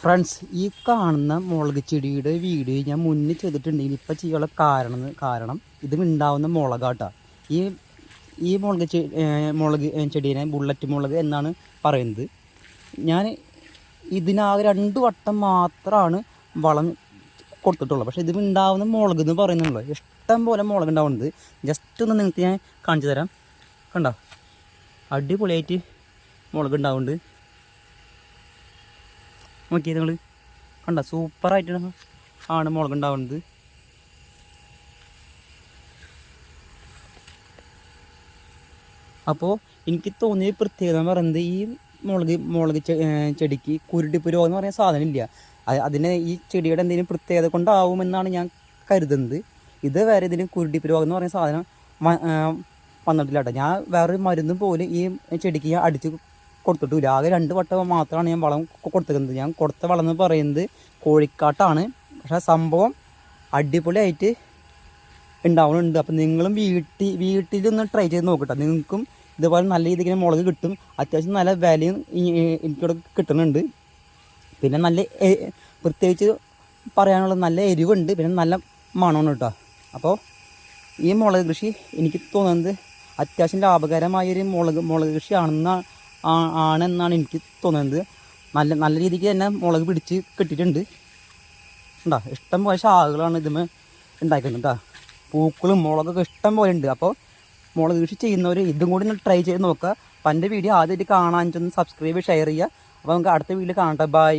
Friends, ഈ കാണുന്ന മുളക് ചെടിയുടെ വീഡിയോ ഞാൻ മുന്നേ ചെയ്തിട്ടുണ്ടെങ്കിൽ ഇപ്പം ചെയ്യാനുള്ള കാരണം ഇത് ഉണ്ടാവുന്ന മുളകാട്ടാ. ഈ ഈ മുളക് ചെടീനെ ബുള്ളറ്റ് മുളക് എന്നാണ് പറയുന്നത്. ഞാൻ ഇതിനാകെ 2 വട്ടം മാത്രമാണ് വളം കൊടുത്തിട്ടുള്ളത്. പക്ഷേ ഇത് ഉണ്ടാവുന്ന മുളക് എന്ന് പറയുന്നുള്ളൂ. ഇഷ്ടം പോലെ മുളക് ഉണ്ടാവുന്നത്. ജസ്റ്റ് ഒന്ന് നിങ്ങൾക്ക് ഞാൻ കാണിച്ചു തരാം. കണ്ടോ, അടിപൊളിയായിട്ട് മുളക് ഉണ്ടാവുന്നുണ്ട്. നോക്കിയത് നിങ്ങൾ കണ്ട, സൂപ്പറായിട്ട് ആണ് മുളക് ഉണ്ടാവുന്നത്. അപ്പോൾ എനിക്ക് തോന്നിയ പ്രത്യേകത എന്ന് പറയുന്നത്, ഈ മുളക് ചെടിക്ക് കുരുടിപ്പ് രോഗം എന്ന് പറയുന്ന സാധനം ഇല്ല. അതിന് ഈ ചെടിയുടെ എന്തെങ്കിലും പ്രത്യേകത കൊണ്ടാവുമെന്നാണ് ഞാൻ കരുതുന്നത്. ഇതുവരെ ഇതിന് കുരുടിപ്പ് രോഗം എന്ന് പറയുന്ന സാധനം വന്നിട്ടില്ല കേട്ടോ. ഞാൻ വേറൊരു മരുന്നും പോലും ഈ ചെടിക്ക് ഞാൻ അടിച്ച് കൊടുത്തിട്ടില്ല. ആകെ 2 വട്ടം മാത്രമാണ് ഞാൻ വളം കൊടുത്തിരിക്കുന്നത്. ഞാൻ കൊടുത്ത വളം എന്ന് പറയുന്നത് കോഴിക്കാട്ടാണ്. പക്ഷേ സംഭവം അടിപൊളിയായിട്ട് ഉണ്ടാവുന്നുണ്ട്. അപ്പം നിങ്ങളും വീട്ടിലൊന്ന് ട്രൈ ചെയ്ത് നോക്കട്ടെ. നിങ്ങൾക്കും ഇതുപോലെ നല്ല രീതിക്ക് മുളക് കിട്ടും. അത്യാവശ്യം നല്ല വിലയും എനിക്കിവിടെ കിട്ടുന്നുണ്ട്. പിന്നെ നല്ല പ്രത്യേകിച്ച് പറയാനുള്ളത്, നല്ല എരിവുണ്ട്, പിന്നെ നല്ല മണമാണ് കേട്ടോ. അപ്പോൾ ഈ മുളക് കൃഷി എനിക്ക് തോന്നുന്നത് അത്യാവശ്യം ലാഭകരമായൊരു മുളക് കൃഷി ആണെന്നാണ് എനിക്ക് തോന്നുന്നത്. നല്ല രീതിക്ക് തന്നെ മുളക് പിടിച്ച് കിട്ടിയിട്ടുണ്ട്. ഉണ്ടോ, ഇഷ്ടം പോലെ ശാഖകളാണ് ഇതുമേ ഉണ്ടാക്കുന്നത് കേട്ടോ. പൂക്കളും മുളകൊക്കെ ഇഷ്ടം പോലെ ഉണ്ട്. അപ്പോൾ മുളക് കൃഷി ചെയ്യുന്നവർ ഇതും കൂടി ഒന്ന് ട്രൈ ചെയ്ത് നോക്കുക. അപ്പം എൻ്റെ വീഡിയോ ആദ്യമായിട്ട് കാണാൻ സബ്സ്ക്രൈബ് ഷെയർ ചെയ്യുക. അപ്പോൾ നമുക്ക് അടുത്ത വീഡിയോ കാണട്ടെ. ബൈ.